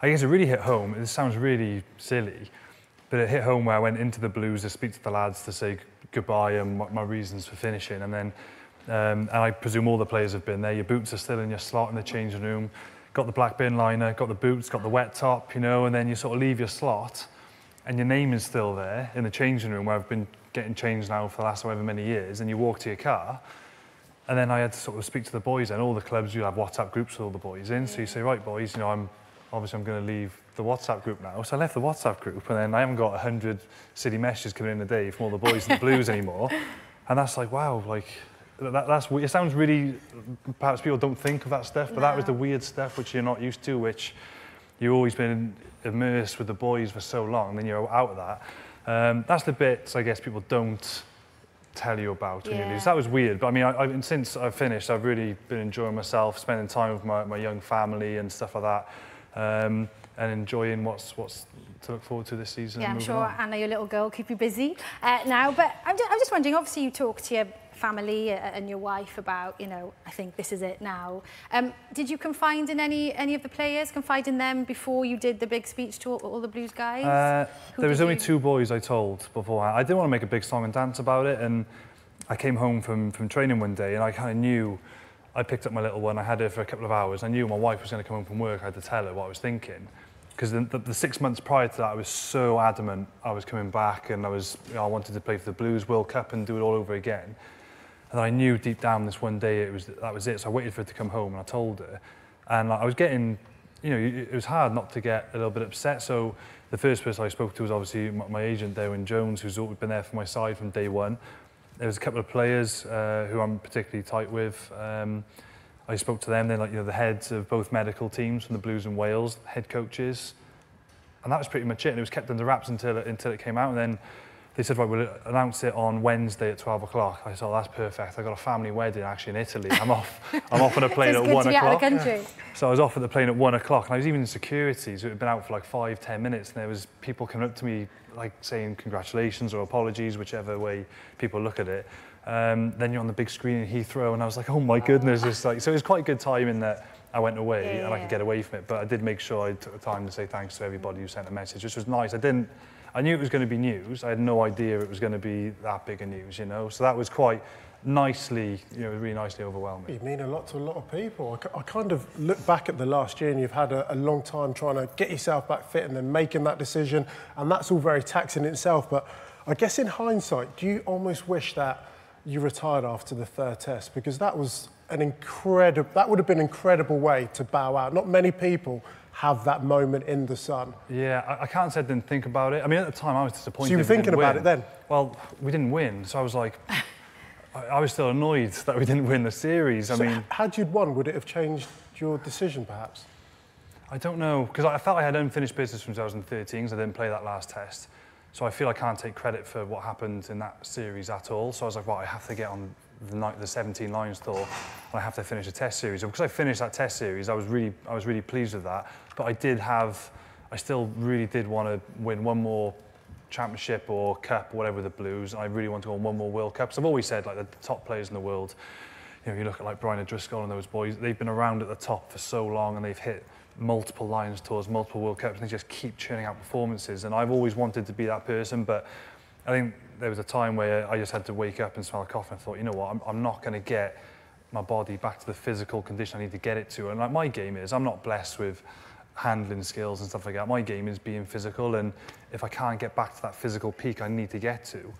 I guess it really hit home. It sounds really silly, but it hit home where I went into the Blues to speak to the lads to say goodbye and my reasons for finishing. And then, and I presume all the players have been there. Your boots are still in your slot in the changing room. Got the black bin liner, got the boots, got the wet top, you know, and then you sort of leave your slot and your name is still there in the changing room where I've been getting changed now for the last however many years, and you walk to your car. And then I had to sort of speak to the boys, and all the clubs, you have WhatsApp groups with all the boys in. So you say, right, boys, you know, I'm going to leave the WhatsApp group now. So I left the WhatsApp group, and then I haven't got 100 city messages coming in a day from all the boys in the Blues anymore. And that's like, wow, like, that's weird. It sounds really, perhaps people don't think of that stuff, but that was the weird stuff which you're not used to, which you've always been immersed with the boys for so long, and then you're out of that. That's the bits, I guess, people don't tell you about when you lose. That was weird, but I mean, since I've finished, I've really been enjoying myself, spending time with my young family and stuff like that, and enjoying what's to look forward to this season. Yeah, I'm sure Anna, your little girl, keep you busy now. But I'm just wondering, obviously you talk to your family and your wife about, you know, I think this is it now. Did you confide in any of the players, confide in them before you did the big speech to all the Blues guys? There was only 2 boys I told beforehand. I didn't want to make a big song and dance about it, and I came home from training one day and I kind of knew, I picked up my little one, I had her for a couple of hours, I knew my wife was going to come home from work, I had to tell her what I was thinking. Because the 6 months prior to that, I was so adamant I was coming back, and I wanted to play for the Blues World Cup and do it all over again. And I knew deep down this one day that was it. So I waited for her to come home, and I told her. And I was getting, you know, it was hard not to get a little bit upset. So the first person I spoke to was obviously my agent, Darwin Jones, who's always been there for my side from day one. There was a couple of players who I'm particularly tight with. I spoke to them. They're like, you know, the heads of both medical teams from the Blues and Wales, head coaches, and that was pretty much it. And it was kept under wraps until it came out. And then they said, right, we'll announce it on Wednesday at 12 o'clock. I thought, that's perfect. I got a family wedding actually in Italy. I'm off on a plane at 1 o'clock. Get out of the country. So I was off at the plane at 1 o'clock, and I was even in security, so it had been out for like 5-10 minutes, and there was people coming up to me like saying congratulations or apologies, whichever way people look at it. Then you're on the big screen in Heathrow, and I was like, oh my goodness. It's like, so it was quite good timing that I went away and I could get away from it. But I did make sure I took the time to say thanks to everybody who sent a message, which was nice. I knew it was going to be news. I had no idea it was going to be that big a news, you know. So that was quite nicely, you know, really nicely overwhelming. You mean a lot to a lot of people. I kind of look back at the last year, and you've had a long time trying to get yourself back fit and then making that decision, and that's all very taxing in itself. But I guess in hindsight, do you almost wish that you retired after the 3rd test? Because that was that would have been an incredible way to bow out. Not many people have that moment in the sun. Yeah, I can't say I didn't think about it. I mean, at the time I was disappointed. So you were thinking about it then? Well, we didn't win, so I was like, I was still annoyed that we didn't win the series. So I mean, had you won, would it have changed your decision, perhaps? I don't know, because I felt I had unfinished business from 2013, because I didn't play that last test. So I feel I can't take credit for what happened in that series at all. So I was like, well, I have to get on the 17 Lions tour, and I have to finish a test series. So because I finished that test series, I was really pleased with that. But I still really did want to win one more championship or cup or whatever with the Blues. And I really want to go on one more World Cup. So I've always said, like, the top players in the world, you know, you look at like Brian O'Driscoll and those boys, they've been around at the top for so long, and they've hit multiple Lions tours, multiple World Cups, and they just keep churning out performances. And I've always wanted to be that person, but I think there was a time where I just had to wake up and smell a coffee and thought, you know what, I'm not going to get my body back to the physical condition I need to get it to. And like my game is, I'm not blessed with handling skills and stuff like that. My game is being physical, and if I can't get back to that physical peak I need to get to,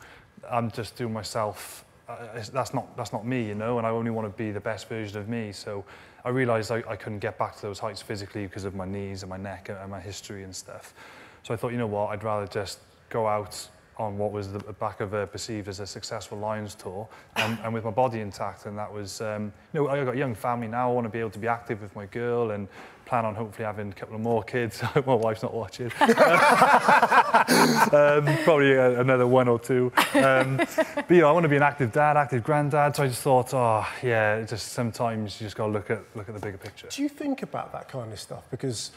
I'm just doing myself, that's not me, you know, and I only want to be the best version of me. So I realised I couldn't get back to those heights physically because of my knees and my neck and my history and stuff. So I thought, you know what, I'd rather just go out on what was the back of perceived as a successful Lions tour, and with my body intact. And that was, you know, I've got a young family now. I want to be able to be active with my girl and plan on hopefully having a couple of more kids. My wife's not watching. Probably another 1 or 2. But, you know, I want to be an active dad, active granddad. So I just thought, oh, yeah, just sometimes you just got to look at the bigger picture. Do you think about that kind of stuff? Because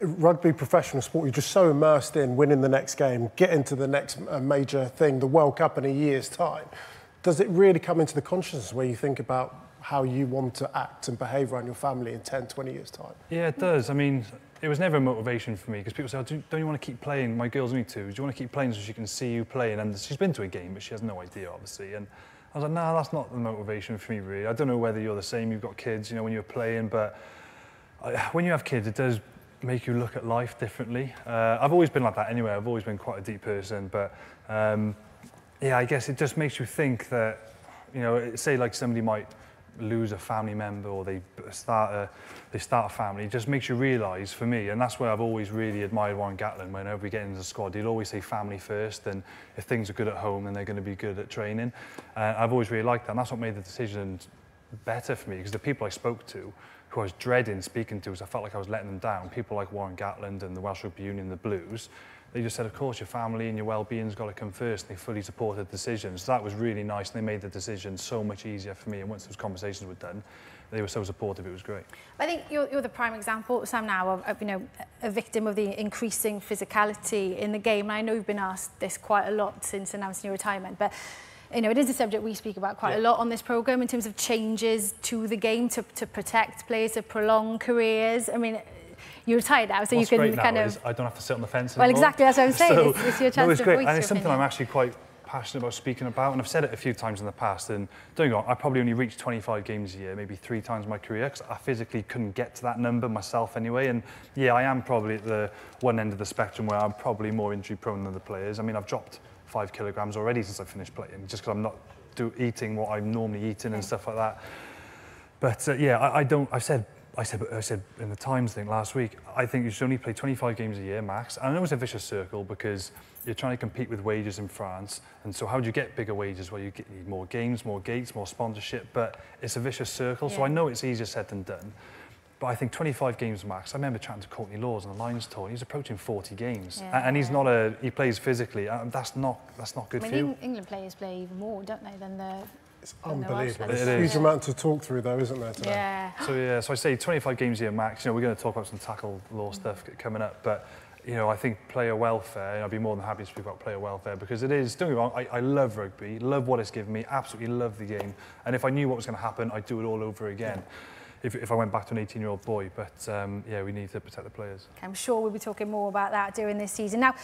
rugby, professional sport, you're just so immersed in winning the next game, getting to the next major thing, the World Cup in a year's time. Does it really come into the consciousness where you think about how you want to act and behave around your family in 10, 20 years' time? Yeah, it does. I mean, it was never a motivation for me because people say, oh, don't you want to keep playing? My girl's only 2. Do you want to keep playing so she can see you playing? And she's been to a game, but she has no idea, obviously. And I was like, no, that's not the motivation for me, really. I don't know whether you're the same. You've got kids, you know, when you're playing, but when you have kids, it does make you look at life differently. I've always been like that anyway. I've always been quite a deep person, but yeah, I guess it just makes you think that, you know, say like somebody might lose a family member or they start a family. It just makes you realise, for me, and that's where I've always really admired Warren Gatland. Whenever we get into the squad, he'll always say family first, and if things are good at home, then they're going to be good at training. I've always really liked that, and that's what made the decision better for me, because the people I spoke to, who I was dreading speaking to, because I felt like I was letting them down, people like Warren Gatland and the Welsh Rugby Union, the Blues, they just said, of course, your family and your well-being's got to come first, and they fully supported the decision. So that was really nice, and they made the decision so much easier for me, and once those conversations were done, they were so supportive, it was great. I think you're the prime example, Sam, now of you know, a victim of the increasing physicality in the game. And I know you've been asked this quite a lot since announcing your retirement, but you know, it is a subject we speak about quite a lot on this programme in terms of changes to the game to protect players, to prolong careers. I mean, you're retired now, so What's you can great kind now of... is I don't have to sit on the fence anymore. Well, exactly, that's what I'm saying. So, it's your chance it's to great. voice And it's your something I'm opinion. actually quite passionate about speaking about, and I've said it a few times in the past, and don't get me wrong, I probably only reached 25 games a year, maybe 3 times in my career, because I physically couldn't get to that number myself anyway. And yeah, I am probably at the one end of the spectrum where I'm probably more injury prone than the players. I mean, I've dropped 5 kilograms already since I finished playing, just because I'm not eating what I'm normally eating and stuff like that. But yeah, I said in the Times thing last week, I think you should only play 25 games a year max. And I know it's a vicious circle because you're trying to compete with wages in France. And so how do you get bigger wages? Well, you need more games, more gates, more sponsorship, but it's a vicious circle. Yeah. So I know it's easier said than done. But I think 25 games max. I remember chatting to Courtney Laws on the Lions tour. He's approaching 40 games, and he's not he plays physically. That's not good for you. England players play even more, don't they, than the... It's unbelievable. It There's a huge amount to talk through, though, isn't there, today? Yeah. So I say 25 games a year max. You know, we're going to talk about some tackle law stuff coming up, but you know, I think player welfare. I'd be more than happy to speak about player welfare because it is. Don't get me wrong. I love rugby, love what it's given me, absolutely love the game. And if I knew what was going to happen, I'd do it all over again. If I went back to an 18-year-old boy, but yeah, we need to protect the players. I'm sure we'll be talking more about that during this season. Now,